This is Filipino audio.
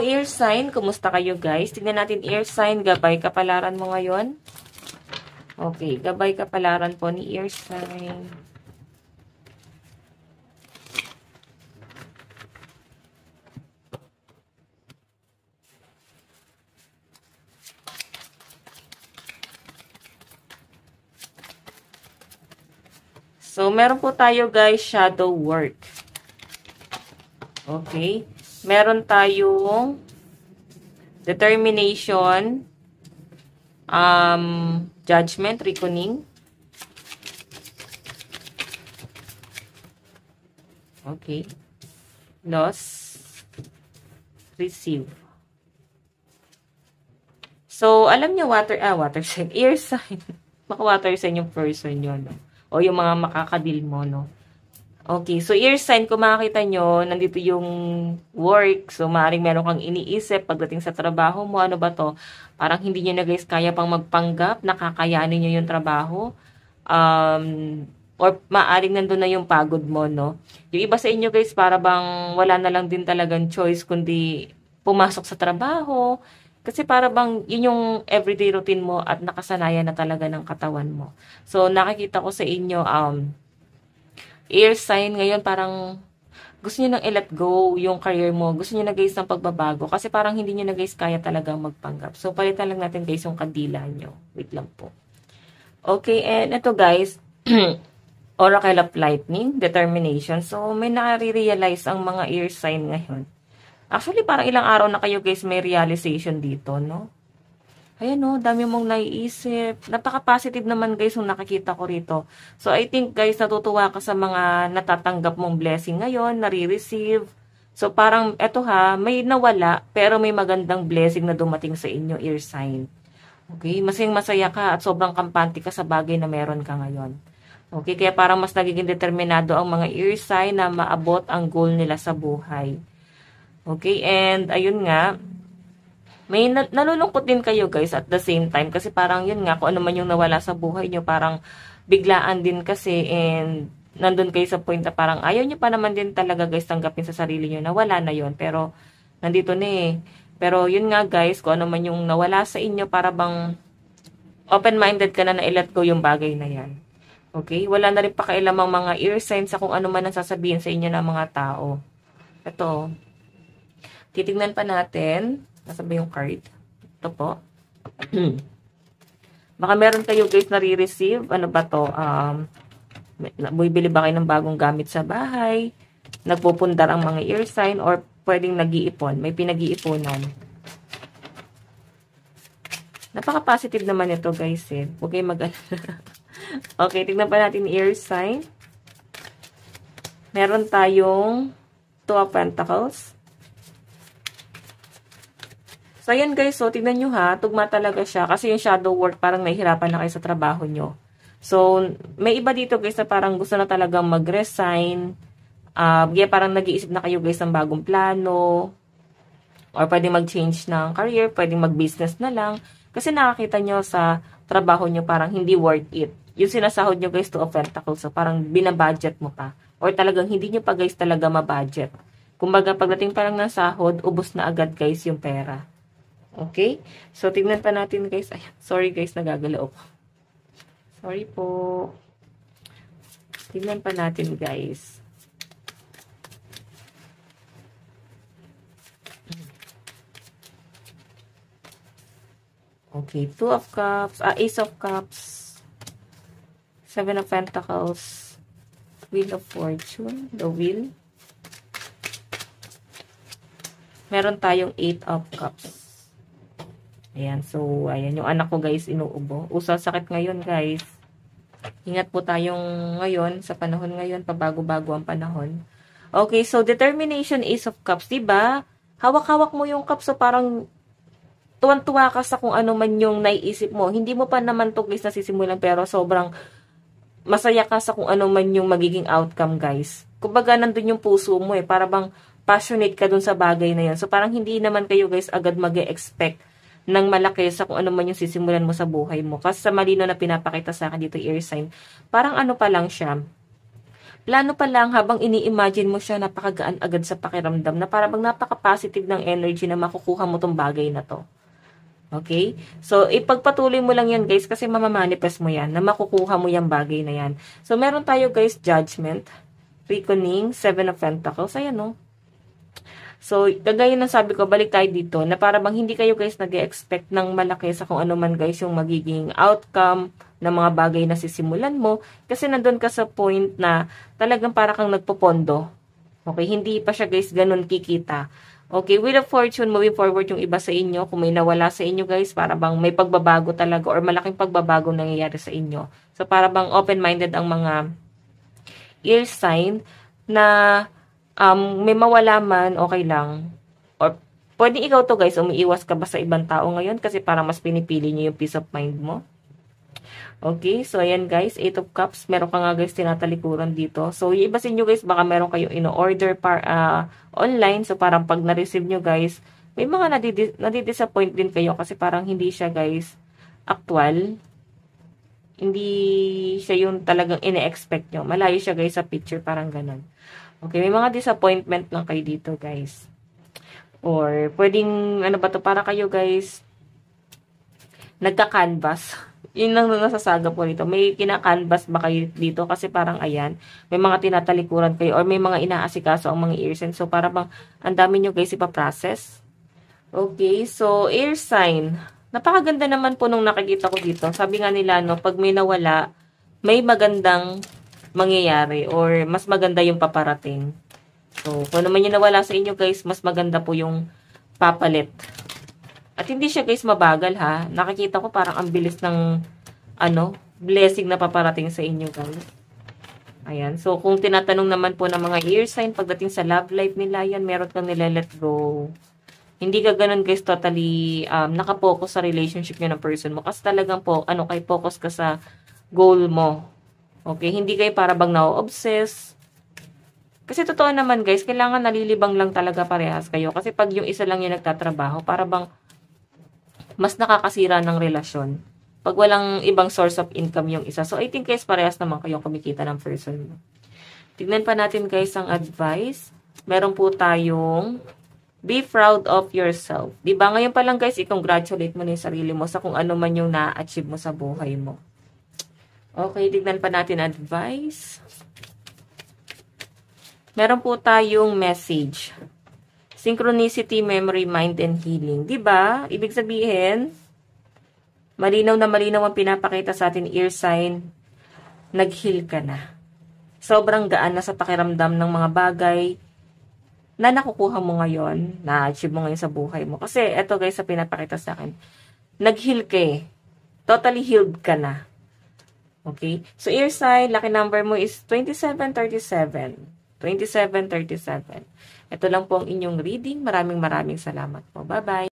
air sign, kumusta kayo guys? Tignan natin air sign, gabay kapalaran mo ngayon. Okay, gabay kapalaran po ni air sign. So, meron po tayo guys, shadow work. Okay. Meron tayong determination, judgment, reckoning. Okay. Loss, receive. So, alam niyo water sign, air sign. Baka water sign yung person nyo, no? O yung mga makakadil mo, no? Okay, so air sign, kung makakita nyo, nandito yung work. So, maaaring meron kang iniisip pagdating sa trabaho mo. Ano ba to? Parang hindi nyo na guys kaya pang magpanggap, nakakayanin nyo yung trabaho. Or maaaring nandun na yung pagod mo, no? Yung iba sa inyo guys, para bang wala na lang din talagang choice kundi pumasok sa trabaho. Kasi para bang yun yung everyday routine mo at nakasanayan na talaga ng katawan mo. So, nakikita ko sa inyo, air sign ngayon parang gusto niyo nang i-let go yung career mo. Gusto niyo na guys ng pagbabago. Kasi parang hindi niyo na guys kaya talagang magpanggap. So, palitan lang natin guys yung kandila nyo. Wait lang po. Okay, and ito guys, Oracle of Lightning, determination. So, may nare-realize ang mga air sign ngayon. Actually, parang ilang araw na kayo guys may realization dito, no? Ayan, no, dami mong naiisip. Napaka-positive naman guys yung nakikita ko rito. So, I think guys, natutuwa ka sa mga natatanggap mong blessing ngayon, nare-receive. So, parang, eto ha, may nawala, pero may magandang blessing na dumating sa inyo, air sign. Okay, masaya ka at sobrang kampante ka sa bagay na meron ka ngayon. Okay, kaya parang mas nagiging determinado ang mga air sign na maabot ang goal nila sa buhay. Okay, and ayun nga, may nalulungkot din kayo guys at the same time kasi parang yun nga, kung ano man yung nawala sa buhay nyo, parang biglaan din kasi and nandun kayo sa point na parang ayaw nyo pa naman din talaga guys tanggapin sa sarili nyo na wala na yun, pero nandito na eh. Pero yun nga guys, kung ano man yung nawala sa inyo, para bang open-minded ka na i-let go yung bagay na yan. Okay, wala na rin pakailamang mga ear signs sa kung ano man ang sasabihin sa inyo ng mga tao. Ito, titignan pa natin. Nasa ba yung card? Ito po. Baka meron kayo guys nare-receive. Ano ba to? Bumibili ba kayo ng bagong gamit sa bahay? Nagpupundar ang mga ear sign or pwedeng nag-iipon. May pinag-iipunan. Napaka-positive naman ito guys eh. Huwag kayo mag-alala. Okay, tignan pa natin ear sign. Meron tayong Two of Pentacles. So, ayan guys, so, tignan nyo ha, tugma talaga siya. Kasi yung shadow work, parang nahihirapan na kayo sa trabaho nyo. So, may iba dito guys na parang gusto na talagang mag-resign. Kaya parang nag-iisip na kayo guys ng bagong plano. Or pwedeng mag-change ng career, pwedeng mag-business na lang. Kasi nakakita nyo sa trabaho nyo parang hindi worth it. Yung sinasahod nyo guys, Two of Pentacles, so parang binabudget mo pa. Or talagang hindi nyo pa guys talaga mabudget. Kumbaga, pagdating pa lang ng sahod, ubos na agad guys yung pera. Okay? So, tignan pa natin guys. Ay, sorry guys, nagagalaw ako. Sorry po. Tignan pa natin guys. Okay, Two of Cups, Ace of Cups, Seven of Pentacles, Wheel of Fortune, the Wheel. Meron tayong Eight of Cups. Ayan, so, ayan, yung anak ko guys, inuubo. Usa sakit ngayon guys. Ingat po tayong ngayon, sa panahon ngayon, pabago-bago ang panahon. Okay, so, determination, Ace of Cups, diba? Hawak-hawak mo yung cups, so parang tuwan-tuwa ka sa kung ano man yung naiisip mo. Hindi mo pa naman to guys nasisimulan, pero sobrang masaya ka sa kung ano man yung magiging outcome guys. Kumbaga, nandun yung puso mo eh, para bang passionate ka dun sa bagay na yun. So, parang hindi naman kayo guys agad mag-e-expect ng malaki sa kung ano man yung sisimulan mo sa buhay mo. Kasi sa malino na pinapakita sa akin dito, air sign, parang ano pa lang siya, plano pa lang habang ini-imagine mo siya, napakagaan agad sa pakiramdam na para bang napaka-positive ng energy na makukuha mo tong bagay na to. Okay? So, ipagpatuloy mo lang yan guys kasi mamamanifest mo yan na makukuha mo yung bagay na yan. So, meron tayo guys, Judgment, Reckoning, Seven of Pentacles. Ayan no. So, kagaya ng sabi ko, balik tayo dito na para bang hindi kayo guys nag-expect ng malaki sa kung ano man guys yung magiging outcome ng mga bagay na sisimulan mo. Kasi nandun ka sa point na talagang para kang nagpopondo. Okay, hindi pa siya guys ganun kikita. Okay, Wheel of Fortune, moving forward yung iba sa inyo. Kung may nawala sa inyo guys, para bang may pagbabago talaga or malaking pagbabago nangyayari sa inyo. So, para bang open-minded ang mga ear sign na may mawala man, okay lang. Or pwede ikaw to guys, umiiwas ka ba sa ibang tao ngayon kasi parang mas pinipili nyo yung peace of mind mo. Okay, so ayan guys, 8 of Cups, meron ka nga guys tinatalikuran dito. So yung iba sa inyo guys, baka meron kayo ino-order online. So parang pag na-receive nyo guys, may mga nadidisappoint din kayo kasi parang hindi siya guys actual. Hindi siya yung talagang ine-expect nyo. Malayo siya guys sa picture, parang ganun. Okay, may mga disappointment lang kayo dito guys. Or pwedeng, ano ba to, para kayo guys, nagka-canvas. Yun lang nasasaga po dito. May kina-canvas ba kayo dito? Kasi parang ayan, may mga tinatalikuran kayo or may mga inaasikaso ang mga ear sign. So, para bang ang dami nyo guys ipaprocess. Okay, so air sign. Napakaganda naman po nung nakikita ko dito. Sabi nga nila, no, pag may nawala, may magandang mangyayari or mas maganda yung paparating. So, kung naman yung nawala sa inyo guys, mas maganda po yung papalit. At hindi siya guys mabagal ha. Nakikita ko parang ang bilis ng blessing na paparating sa inyo guys. Ayan. So, kung tinatanong naman po ng mga ear sign, pagdating sa love life nila, yan, meron kang nile-let go. Hindi ka ganun guys totally nakapokus sa relationship nyo ng person mo. Kasi talagang po, kay focus ka sa goal mo. Okay? Hindi kayo para bang na-obsess. Kasi totoo naman guys, kailangan nalilibang lang talaga parehas kayo. Kasi pag yung isa lang yung nagtatrabaho, para bang mas nakakasira ng relasyon. Pag walang ibang source of income yung isa. So, I think guys, parehas naman kayong kumikita ng person mo. Tignan pa natin guys ang advice. Meron po tayong be proud of yourself. Diba? Ngayon pa lang guys, i-congratulate mo na yung sarili mo sa kung ano man yung na-achieve mo sa buhay mo. Okay, tignan pa natin advice. Meron po tayong message. Synchronicity, memory, mind, and healing. Diba? Ibig sabihin, malinaw na malinaw ang pinapakita sa atin ear sign, nag-heal ka na. Sobrang gaan na sa pakiramdam ng mga bagay na nakukuha mo ngayon, na-achieve mo ngayon sa buhay mo. Kasi eto guys, sa pinapakita sa akin, nag-heal ka eh. Totally healed ka na. Okay? So, ear sign, lucky number mo is 2737. 2737. Ito lang po ang inyong reading. Maraming salamat po. Bye-bye.